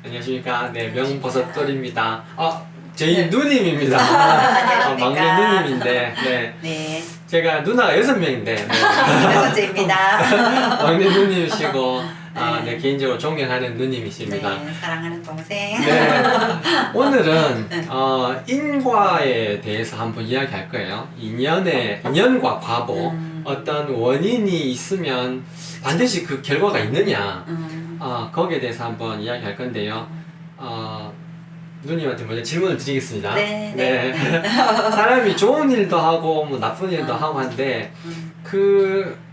안녕하십니까. 네, 명버섯돌입니다. 저희 네. 누님입니다. 안녕하십니까. 막내 누님인데, 네. 네. 제가 누나가 6명인데, 네. 여섯째입니다. 막내 누님이시고, 네. 네, 개인적으로 존경하는 누님이십니다. 네, 사랑하는 동생. 네. 오늘은, 네. 인과에 대해서 한번 이야기할 거예요. 인연과 과보, 어떤 원인이 있으면 반드시 그 결과가 있느냐, 거기에 대해서 한번 이야기할 건데요. 누님한테 먼저 질문을 드리겠습니다. 네. 사람이 좋은 일도 하고 뭐 나쁜 일도 하고 한데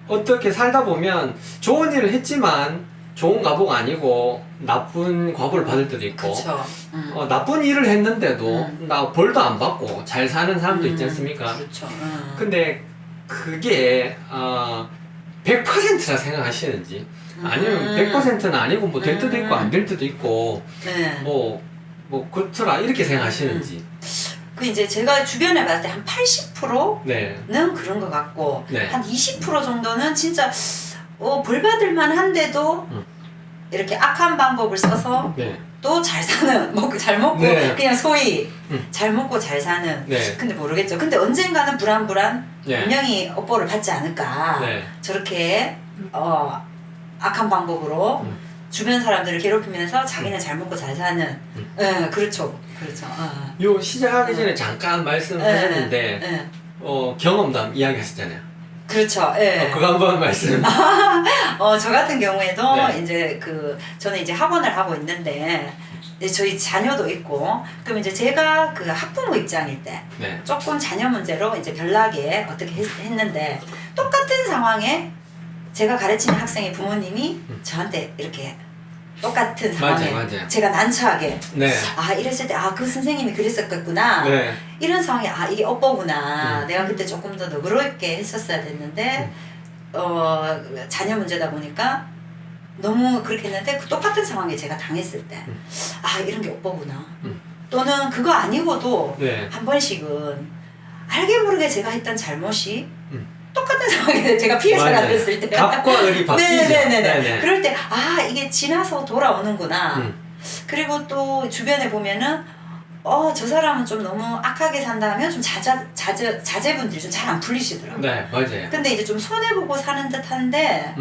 어떻게 살다 보면 좋은 일을 했지만 좋은 과보가 아니고 나쁜 과보를 받을 때도 있고, 그쵸. 나쁜 일을 했는데도 나 벌도 안 받고 잘 사는 사람도 있지 않습니까? 그렇죠. 근데 그게 100%라 생각하시는지, 아니면 100%는 아니고 뭐 될 때도 있고 안 될 때도 있고, 네. 뭐 그렇더라 이렇게 생각하시는지. 그 이제 제가 주변에 봤을 때 한 80%는 네. 그런 것 같고, 네. 한 20% 정도는 진짜 벌 받을 만한데도 이렇게 악한 방법을 써서 네. 또 잘 사는, 잘 먹고 네. 그냥 소위 잘 먹고 잘 사는. 네. 근데 모르겠죠. 근데 언젠가는 불안불안 네. 분명히 업보를 받지 않을까. 네. 저렇게 악한 방법으로 주변 사람들을 괴롭히면서 자기는 잘 먹고 잘 사는. 네, 그렇죠. 그렇죠. 요 시작하기 전에 잠깐 말씀하셨는데, 네. 경험담 이야기하셨잖아요. 그렇죠. 예. 그거 한번 말씀. 저 같은 경우에도 네. 이제 저는 이제 학원을 하고 있는데, 이제 저희 자녀도 있고, 그럼 이제 제가 그 학부모 입장일 때 네. 조금 자녀 문제로 이제 별나게 어떻게 했는데, 똑같은 상황에 제가 가르치는 학생의 부모님이 저한테 이렇게 똑같은 상황에 맞아요. 제가 난처하게 네. 이랬을 때 그 선생님이 그랬었겠구나. 네. 이런 상황에 이게 업보구나. 내가 그때 조금 더 너그럽게 했었어야 됐는데 자녀 문제다 보니까 너무 그렇게 했는데 그 똑같은 상황에 제가 당했을 때 이런 게 업보구나. 또는 그거 아니고도 네. 한 번씩은 알게 모르게 제가 했던 잘못이 똑같은 상황에 제가 피해자가 맞아요. 됐을 때 갑과 을이 바뀌죠. 네네네. 그럴 때 이게 지나서 돌아오는구나. 그리고 또 주변에 보면은 저 사람은 좀 너무 악하게 산다 하면 좀 자제분들이 좀 잘 안 풀리시더라고요. 네, 맞아요. 근데 이제 좀 손해보고 사는 듯 한데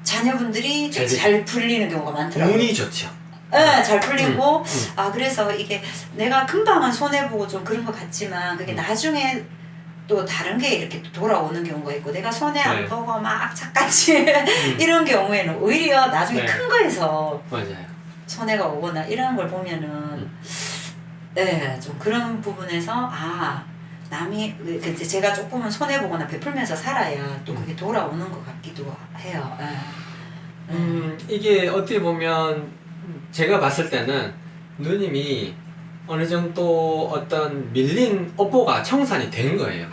자녀분들이 좀 잘 잘 풀리는 경우가 많더라고요. 운이 좋죠. 네, 잘 풀리고 그래서 이게 내가 금방은 손해보고 좀 그런 것 같지만 그게 나중에 또 다른 게 이렇게 또 돌아오는 경우가 있고, 내가 손해 안 네. 보고 막 악착같이 이런 경우에는 오히려 나중에 네. 큰 거에서 맞아요. 손해가 오거나 이런 걸 보면은 좀 그런 부분에서 남이 제가 조금은 손해 보거나 베풀면서 살아야 또 그게 돌아오는 것 같기도 해요. 이게 어떻게 보면 제가 봤을 때는 누님이 어느 정도 어떤 밀린 업보가 청산이 된 거예요.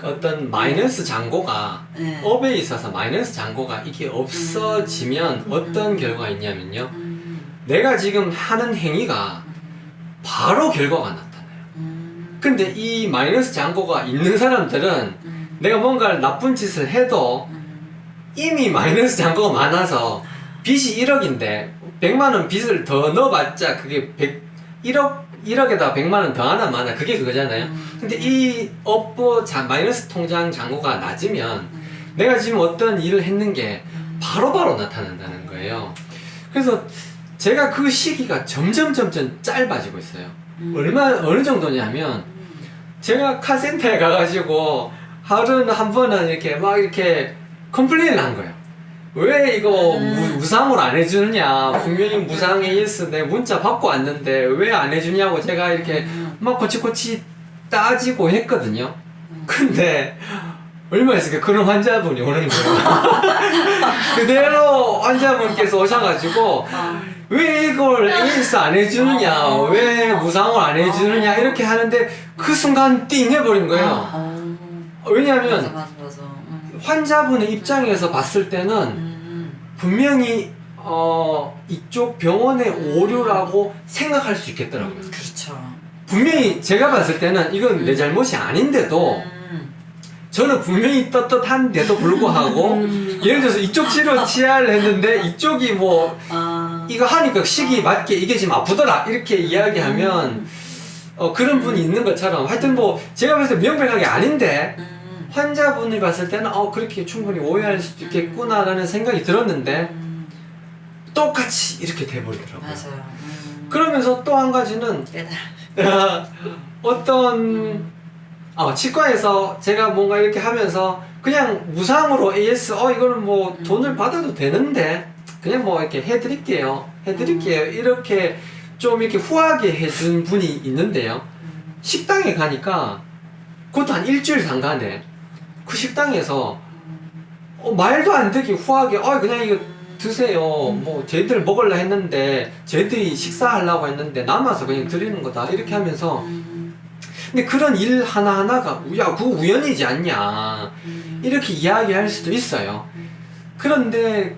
어떤 마이너스 잔고가 네. 업에 있어서 마이너스 잔고가 이게 없어지면 어떤 결과가 있냐면요, 내가 지금 하는 행위가 바로 결과가 나타나요. 근데 이 마이너스 잔고가 있는 사람들은 내가 뭔가를 나쁜 짓을 해도 이미 마이너스 잔고가 많아서 빚이 1억인데 100만원 빚을 더 넣어봤자 그게 1억에다 100만원 더 하나 마나 그게 그거잖아요. 근데 이 업보 마이너스 통장 잔고가 낮으면 내가 지금 어떤 일을 했는 게 바로바로 나타난다는 거예요. 그래서 제가 그 시기가 점점 짧아지고 있어요. 어느 정도냐면 제가 카센터에 가가지고 하루는 한 번은 이렇게 컴플레인을 한 거예요. 왜 이거 무상으로 안 해주느냐, 분명히 무상 AS 내 문자 받고 왔는데 왜 안 해주냐고 제가 이렇게 막 코치코치 따지고 했거든요. 근데 얼마 있을까 그런 환자분이 오는 거예요. 그대로 환자분께서 오셔가지고 왜 이걸 AS 안 해주느냐, 왜 무상으로 안 해주느냐 이렇게 하는데 그 순간 띵 해버린 거예요. 왜냐하면 맞아. 환자분의 입장에서 봤을 때는 분명히 이쪽 병원의 오류라고 생각할 수 있겠더라고요. 그렇죠. 분명히 제가 봤을 때는 이건 내 잘못이 아닌데도 저는 분명히 떳떳한데도 불구하고 예를 들어서 이쪽 치료 치아를 했는데 이쪽이 뭐 이거 하니까 시기 맞게 이게 지금 아프더라 이렇게 이야기하면 그런 분이 있는 것처럼 하여튼 뭐 제가 봤을 때 명백하게 아닌데 환자분이 봤을 때는 그렇게 충분히 오해할 수도 있겠구나라는 생각이 들었는데 똑같이 이렇게 돼버리더라고요. 맞아요. 그러면서 또 한 가지는 어떤 치과에서 제가 뭔가 이렇게 하면서 그냥 무상으로 AS 이거는 뭐 돈을 받아도 되는데 그냥 뭐 이렇게 해드릴게요 이렇게 좀 이렇게 후하게 해준 분이 있는데요. 식당에 가니까 그것도 한 일주일 상간에 그 식당에서 말도 안 되게 후하게 그냥 이거 드세요. 뭐 저희들 먹으려 했는데 저희들이 식사하려고 했는데 남아서 그냥 드리는 거다 이렇게 하면서 근데 그런 일 하나하나가 야 그거 우연이지 않냐 이렇게 이야기할 수도 있어요. 그런데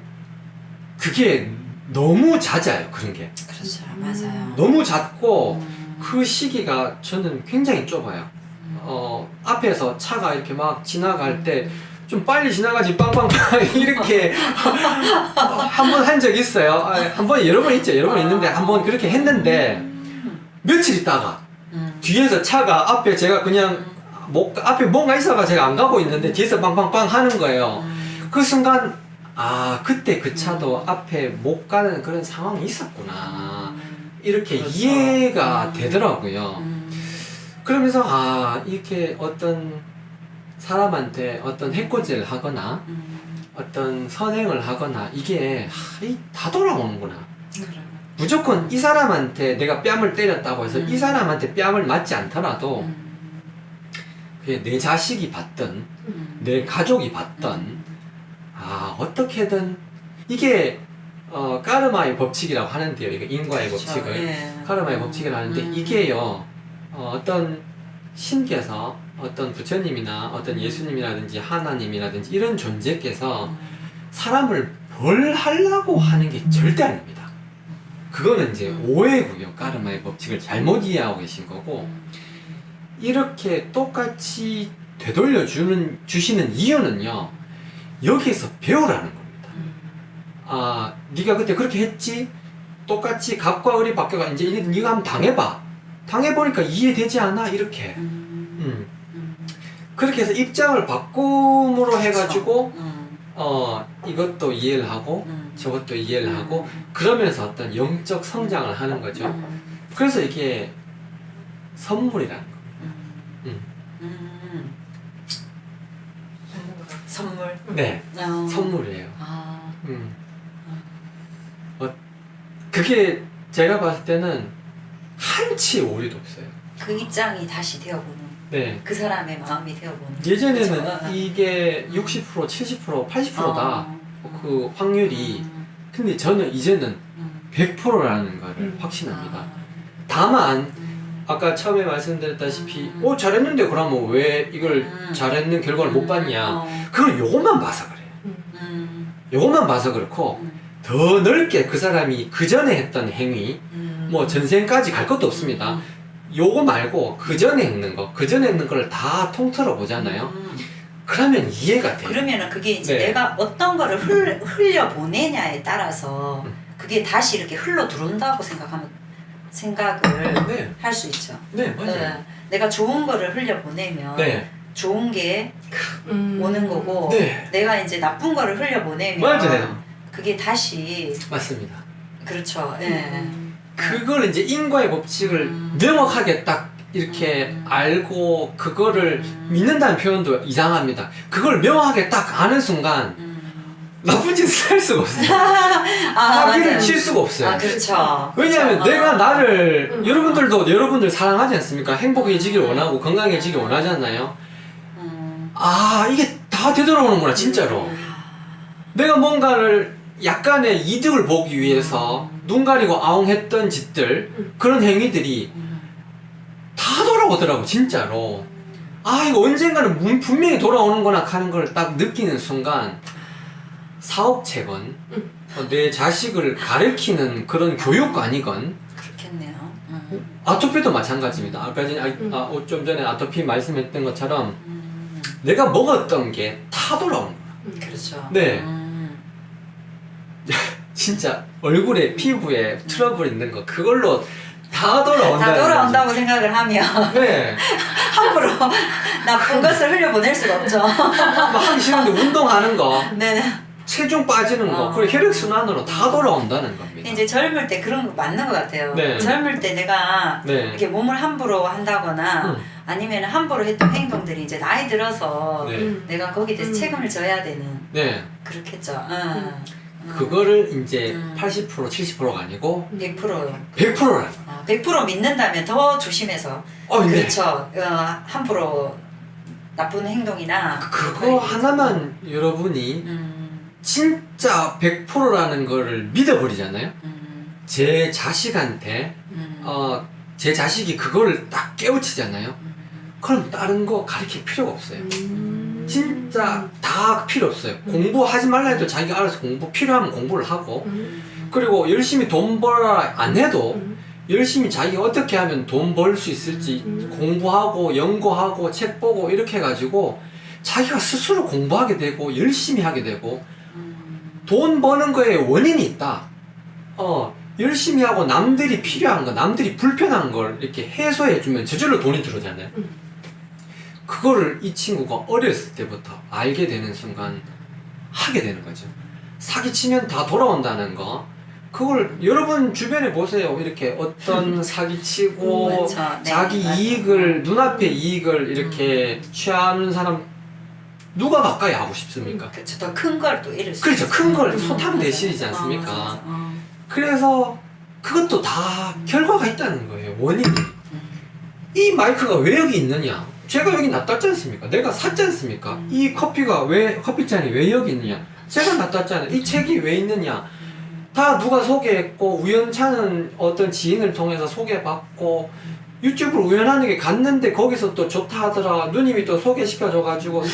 그게 너무 잦아요. 그런 게 그렇죠. 맞아요. 너무 잦고 그 시기가 저는 굉장히 좁아요. 앞에서 차가 이렇게 막 지나갈 때 좀 빨리 지나가지 빵빵빵 이렇게 한 번 한 적 있어요. 한 번 여러 번 있죠. 여러 번 있는데 한 번 그렇게 했는데 며칠 있다가 뒤에서 차가 앞에 제가 그냥 앞에 뭔가 있어가 제가 안 가고 있는데 뒤에서 빵빵빵 하는 거예요. 그 순간 그때 그 차도 앞에 못 가는 그런 상황이 있었구나 이렇게 그렇죠. 이해가 되더라고요. 그러면서 이렇게 어떤 사람한테 어떤 해코지를 하거나 어떤 선행을 하거나 이게 다 돌아오는구나. 무조건 이 사람한테 내가 뺨을 때렸다고 해서 이 사람한테 뺨을 맞지 않더라도 그게 내 자식이 받든 내 가족이 받든 어떻게든 이게 까르마의 법칙이라고 하는데요. 이거 인과의 그렇죠. 법칙을 예. 까르마의 법칙을 하는데 이게요 어떤 신께서 어떤 부처님이나 어떤 예수님이라든지 하나님이라든지 이런 존재께서 사람을 벌하려고 하는 게 절대 아닙니다. 그거는 이제 오해고요. 까르마의 법칙을 잘못 이해하고 계신 거고 이렇게 똑같이 되돌려 주시는 이유는요 여기에서 배우라는 겁니다. 네가 그때 그렇게 했지? 똑같이 갑과 을이 바뀌어가 이제 네가 한번 당해봐. 당해보니까 이해되지 않아? 이렇게 그렇게 해서 입장을 바꿈으로 해가지고 이것도 이해를 하고 저것도 이해를 하고 그러면서 어떤 영적 성장을 하는 거죠. 그래서 이게 선물이라는 겁니다. 선물. 네, 선물이에요. 그게 제가 봤을 때는 한치 오류도 없어요. 그 입장이 다시 되어보는. 네. 그 사람의 마음이 되어보는. 예전에는 그렇죠? 이게 60%, 70%, 80%다 그 확률이. 근데 저는 이제는 100%라는 거를 확신합니다. 다만 아까 처음에 말씀드렸다시피 잘했는데 그러면 왜 이걸 잘했는 결과를 못 봤냐 그건 요것만 봐서 그래요. 요것만 봐서 그렇고 더 넓게 그 사람이 그 전에 했던 행위 뭐 전생까지 갈 것도 없습니다. 요거 말고 그 전에 했는 거, 그 전에 했는 거를 다 통틀어 보잖아요. 그러면 이해가 돼요. 그러면은 그게 이제 네. 내가 어떤 거를 흘려 보내냐에 따라서 그게 다시 이렇게 흘러 들어온다고 생각을 네. 할 수 있죠. 네, 맞아요. 네. 내가 좋은 거를 흘려 보내면 네. 좋은 게 오는 거고 네. 내가 이제 나쁜 거를 흘려 보내면 맞아요. 그게 다시 맞습니다. 그렇죠. 예. 그걸 이제 인과의 법칙을 명확하게 딱 이렇게 알고 그거를 믿는다는 표현도 이상합니다. 그걸 명확하게 딱 아는 순간 나쁜 짓을 할 수가 없어요. 사기를 맞아요. 칠 수가 없어요. 그렇죠. 왜냐하면 그렇죠. 내가 나를 여러분들도 여러분들 사랑하지 않습니까? 행복해지길 원하고 건강해지길 원하잖아요. 이게 다 되돌아오는구나 진짜로. 내가 뭔가를 약간의 이득을 보기 위해서 눈 가리고 아웅했던 짓들 그런 행위들이 다 돌아오더라고 진짜로. 이거 언젠가는 분명히 돌아오는구나 하는 걸 딱 느끼는 순간 사업체건 내 자식을 가르치는 그런 교육관이건 그렇겠네요. 아토피도 마찬가지입니다. 아까 전에 좀 전에 아토피 말씀했던 것처럼 내가 먹었던 게 다 돌아오는 거야. 그렇죠. 네. 진짜 얼굴에 피부에 트러블 있는 거 그걸로 다 돌아온다는 다 돌아온다고 생각을 하면 네. 함부로 나쁜 것을 흘려보낼 수가 없죠. 막 하기 싫은데 운동하는 거, 네네. 체중 빠지는 거, 그리고 혈액순환으로 다 돌아온다는 겁니다. 이제 젊을 때 그런 거 맞는 것 같아요. 네. 젊을 때 내가 네. 이렇게 몸을 함부로 한다거나 아니면 함부로 했던 행동들이 이제 나이 들어서 네. 내가 거기에 대해서 책임을 져야 되는 네. 그렇겠죠. 그거를 이제 80% 70%가 아니고 100%요. 100%라는 100% 믿는다면 더 조심해서 네. 그렇죠. 함부로 나쁜 행동이나 그거 하나만 여러분이 진짜 100%라는 거를 믿어버리잖아요. 제 자식한테 제 자식이 그거를 딱 깨우치잖아요. 그럼 다른 거 가르칠 필요가 없어요. 진짜 다 필요 없어요. 공부하지 말라 해도 자기가 알아서 공부 필요하면 공부를 하고 그리고 열심히 돈 벌어라 안 해도 열심히 자기가 어떻게 하면 돈 벌 수 있을지 공부하고 연구하고 책 보고 이렇게 해가지고 자기가 스스로 공부하게 되고 열심히 하게 되고 돈 버는 거에 원인이 있다. 열심히 하고 남들이 필요한 거, 남들이 불편한 걸 이렇게 해소해주면 저절로 돈이 들어오잖아요. 그거를 이 친구가 어렸을 때부터 알게 되는 순간 하게 되는 거죠. 사기치면 다 돌아온다는 거. 그걸 여러분 주변에 보세요. 이렇게 어떤 사기치고 그렇죠. 네, 자기 맞아요. 이익을 눈앞의 이익을 이렇게 취하는 사람 누가 가까이 하고 싶습니까? 그렇죠. 더 큰 걸 또 잃을 수 그렇죠. 있어요. 큰 걸 소탕대실이지 않습니까? 맞아. 그래서 그것도 다 결과가 있다는 거예요. 원인이. 이 마이크가 왜 여기 있느냐? 제가 여기 놔뒀지 않습니까? 내가 샀지 않습니까? 이 커피잔이 왜 여기 있느냐? 제가 놔뒀잖아요. 이 책이 왜 있느냐? 다 누가 소개했고 우연찮은 어떤 지인을 통해서 소개받고 유튜브를 우연하게 갔는데 거기서 또 좋다 하더라. 누님이 또 소개시켜줘가지고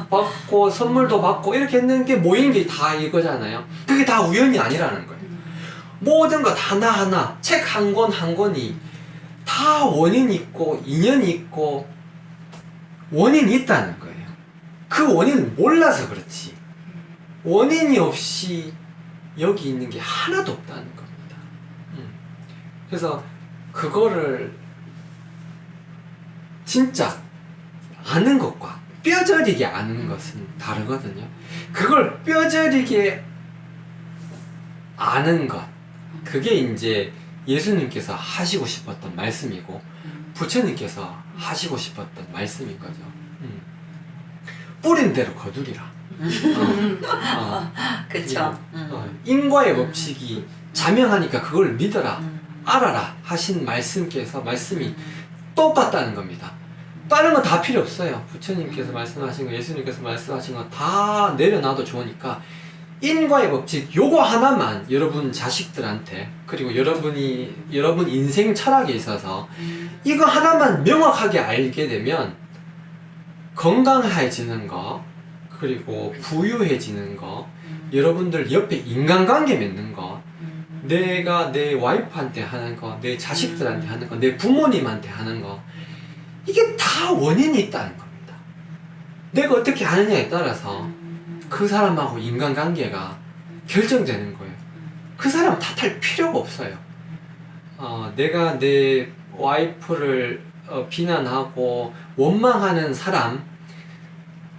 받고 선물도 받고 이렇게 했는 게 모인 게 다 이거잖아요. 그게 다 우연이 아니라는 거예요. 모든 것 하나하나 책 한 권 한 권이 다 원인이 있고 인연이 있고 원인이 있다는 거예요. 그 원인을 몰라서 그렇지 원인이 없이 여기 있는 게 하나도 없다는 겁니다. 그래서 그거를 진짜 아는 것과 뼈저리게 아는 것은 다르거든요. 그걸 뼈저리게 아는 것, 그게 이제 예수님께서 하시고 싶었던 말씀이고 부처님께서 하시고 싶었던 말씀인 거죠. 뿌린 대로 거두리라. 그렇죠. 인과의 법칙이 자명하니까 그걸 믿어라, 알아라 하신 말씀이 똑같다는 겁니다. 다른 거 다 필요 없어요. 부처님께서 말씀하신 거, 예수님께서 말씀하신 거 다 내려놔도 좋으니까 인과의 법칙 요거 하나만 여러분 자식들한테 그리고 여러분 인생 철학에 있어서 이거 하나만 명확하게 알게 되면 건강해지는 거 그리고 부유해지는 거 여러분들 옆에 인간관계 맺는 거 내가 내 와이프한테 하는 거 내 자식들한테 하는 거 내 부모님한테 하는 거 이게 다 원인이 있다는 겁니다. 내가 어떻게 하느냐에 따라서 그 사람하고 인간관계가 결정되는 거예요. 그 사람 탓할 필요가 없어요. 내가 내 와이프를 비난하고 원망하는 사람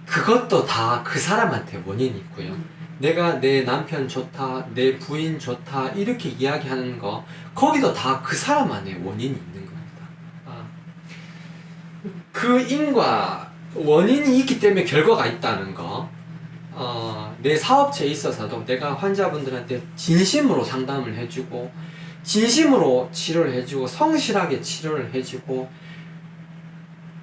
그것도 다 그 사람한테 원인이 있고요. 내가 내 남편 좋다, 내 부인 좋다 이렇게 이야기하는 거 거기도 다 그 사람 안에 원인이 있는 겁니다. 그 인과 원인이 있기 때문에 결과가 있다는 거 내 사업체에 있어서도 내가 환자분들한테 진심으로 상담을 해주고 진심으로 치료를 해주고 성실하게 치료를 해주고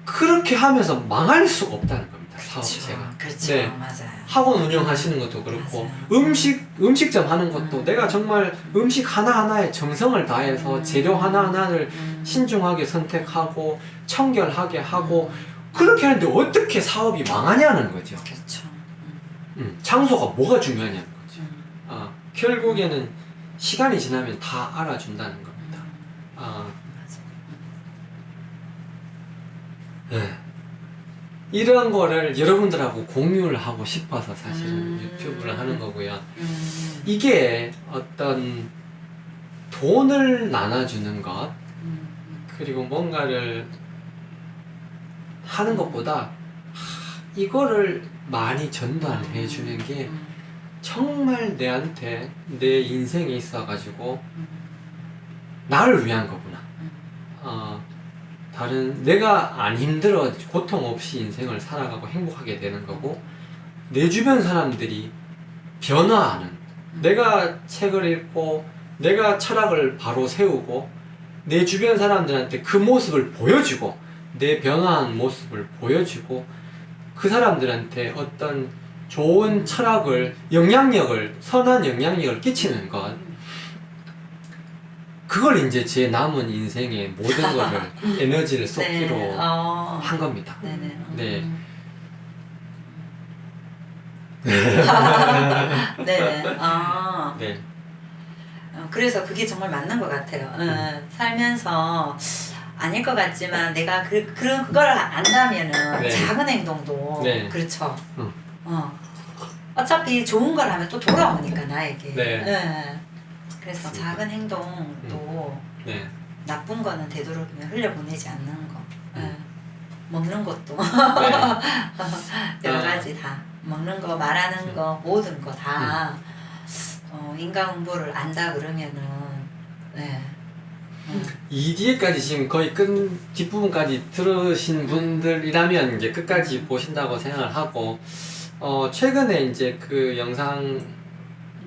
그렇게 하면서 망할 수가 없다는 겁니다. 사업체가. 그렇죠. 네. 맞아요. 학원 운영하시는 것도 그렇고 맞아요. 음식점 하는 것도 내가 정말 음식 하나하나에 정성을 다해서 재료 하나하나를 신중하게 선택하고 청결하게 하고 그렇게 하는데 어떻게 사업이 망하냐는 거죠. 그렇죠. 장소가 뭐가 중요하냐는 거죠. 결국에는 시간이 지나면 다 알아준다는 겁니다. 네. 이런 거를 여러분들하고 공유를 하고 싶어서 사실은 유튜브를 하는 거고요. 이게 어떤 돈을 나눠주는 것 그리고 뭔가를 하는 것보다 이거를 많이 전달해 주는 게 정말 내한테 내 인생에 있어가지고 나를 위한 거구나. 다른 내가 안 힘들어 고통 없이 인생을 살아가고 행복하게 되는 거고 내 주변 사람들이 변화하는 내가 책을 읽고 내가 철학을 바로 세우고 내 주변 사람들한테 그 모습을 보여주고 내 변화한 모습을 보여주고 그 사람들한테 어떤 좋은 철학을 선한 영향력을 끼치는 것 그걸 이제 제 남은 인생의 모든 거를 에너지를 쏟기로 네. 한 겁니다. 네네. 네. 네네. 네. 그래서 그게 정말 맞는 것 같아요. 살면서 아닐 것 같지만 내가 그걸 안다면은 네. 작은 행동도 네. 그렇죠. 어차피 좋은 걸 하면 또 돌아오니까 나에게. 네. 그래서 맞습니다. 작은 행동도 네. 나쁜 거는 되도록이면 흘려보내지 않는 거. 먹는 것도 네. 여러 가지 다 먹는 거 말하는 거 모든 거 다 인과응보를 안다 그러면은 네. 이 뒤에까지 지금 거의 뒷부분까지 들으신 분들이라면 이제 끝까지 보신다고 생각을 하고 최근에 이제 그 영상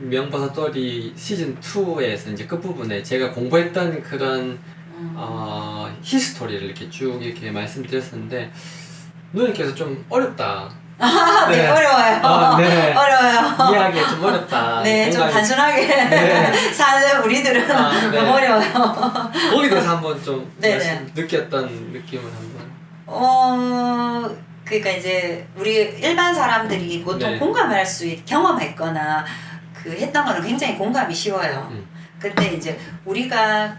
명버섯돌이 시즌2에서 이제 끝부분에 제가 공부했던 그런 히스토리를 이렇게 쭉 이렇게 말씀드렸었는데 누님께서 좀 어렵다. 네, 어려워요. 네. 어려워요. 이해하기가 좀 어렵다. 네, 좀 공감이- 단순하게 네. 사는 우리들은 네. 너무 어려워요. 거기에 대해서 한번 좀 네네. 느꼈던 느낌을 한번. 그러니까 이제 우리 일반 사람들이 보통 네. 공감할 수 경험했거나 그 했던 거는 굉장히 공감이 쉬워요. 근데 이제 우리가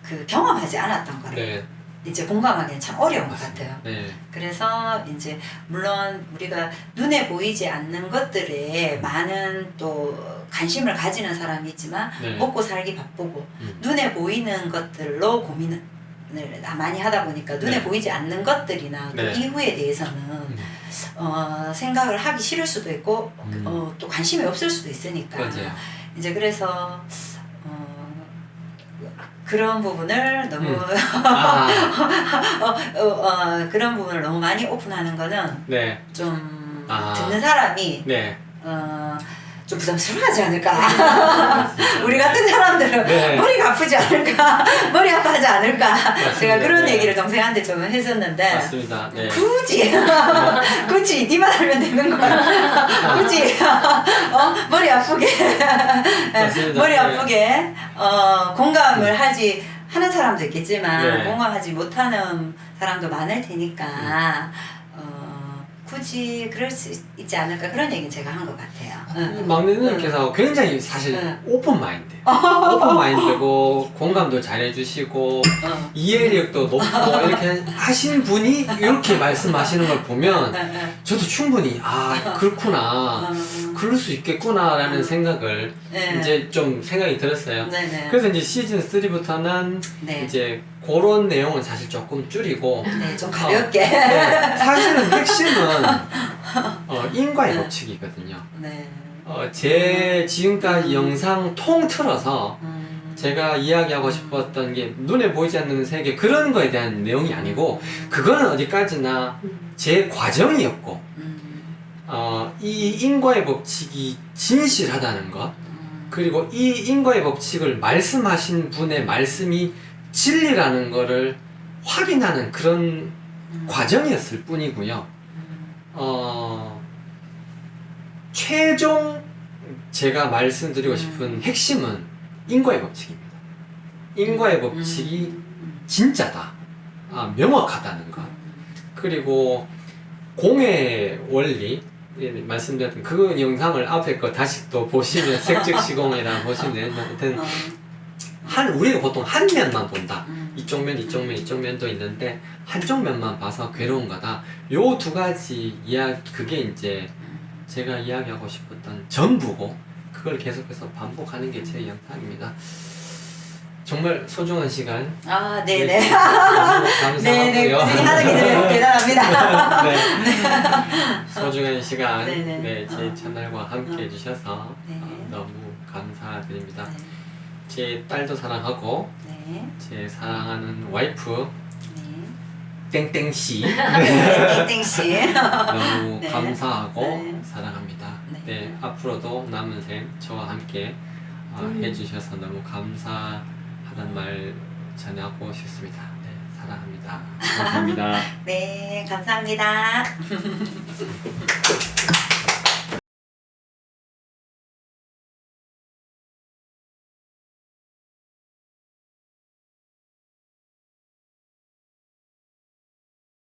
그 경험하지 않았던 거를 네. 이제 공감하기는 참 어려운 것 같아요. 네. 그래서 이제 물론 우리가 눈에 보이지 않는 것들에 많은 또 관심을 가지는 사람이 있지만 네. 먹고 살기 바쁘고 눈에 보이는 것들로 고민을 많이 하다 보니까 눈에 네. 보이지 않는 것들이나 그 네. 이후에 대해서는 생각을 하기 싫을 수도 있고 또 관심이 없을 수도 있으니까 맞아요. 이제 그래서 그런 부분을 너무 그런 부분을 너무 많이 오픈하는 거는 네. 좀 아. 듣는 사람이 네. 좀 부담스러워하지 않을까. 우리 같은 사람들은 네. 머리가 아프지 않을까, 머리 아파하지 않을까. 제가 그런 네. 얘기를 동생한테 좀 했었는데 맞습니다. 네. 굳이 니만 알면 되는 거야. 굳이 머리 아프게 맞습니다. 머리 네. 아프게 공감을 하는 사람도 있겠지만 네. 공감하지 못하는 사람도 많을 테니까 굳이 그럴 수 있지 않을까 그런 얘기는 제가 한 것 같아요. 막내 누님께서 굉장히 사실 응. 오픈 마인드고 공감도 잘해주시고 이해력도 높고 이렇게 하신 분이 이렇게 말씀하시는 걸 보면 저도 충분히 그렇구나 그럴 수 있겠구나라는 생각을 네. 이제 좀 생각이 들었어요. 네네. 그래서 이제 시즌 3부터는 네. 이제 그런 내용은 사실 조금 줄이고 네, 좀 가볍게. 네, 사실은 핵심은 인과의 법칙이거든요. 네. 제 지금까지 영상 통틀어서 제가 이야기하고 싶었던 게 눈에 보이지 않는 세계 그런 거에 대한 내용이 아니고 그거는 어디까지나 제 과정이었고 이 인과의 법칙이 진실하다는 것 그리고 이 인과의 법칙을 말씀하신 분의 말씀이 진리라는 거를 확인하는 그런 과정이었을 뿐이고요. 최종 제가 말씀드리고 싶은 핵심은 인과의 법칙입니다. 인과의 법칙이 진짜다. 명확하다는 것. 그리고 공의 원리 말씀드렸던 그 영상을 앞에 거 다시 또 보시면 색즉 시공이랑 보시면 되는데 우리가 보통 한 면만 본다. 이쪽 면, 이쪽 면, 이쪽 면도 있는데 한쪽 면만 봐서 괴로운 거다. 요 두 가지 이야기, 그게 이제 제가 이야기하고 싶었던 전부고 그걸 계속해서 반복하는 게 제 영상입니다. 정말 소중한 시간 아, 네네. 너무 네네. 감사하고요. 꾸준히 하는 게 대단합니다. 네. 소중한 시간 네네. 네, 제 채널과 함께 해주셔서 네. 너무 감사드립니다. 네. 제 딸도 사랑하고 네. 제 사랑하는 와이프 네. 땡땡씨 땡땡씨. 너무 네. 감사하고 네. 사랑합니다. 네. 네, 앞으로도 남은 생 저와 함께 해주셔서 너무 감사하다는 말 전하고 싶습니다. 네, 사랑합니다. 감사합니다. 네, 감사합니다.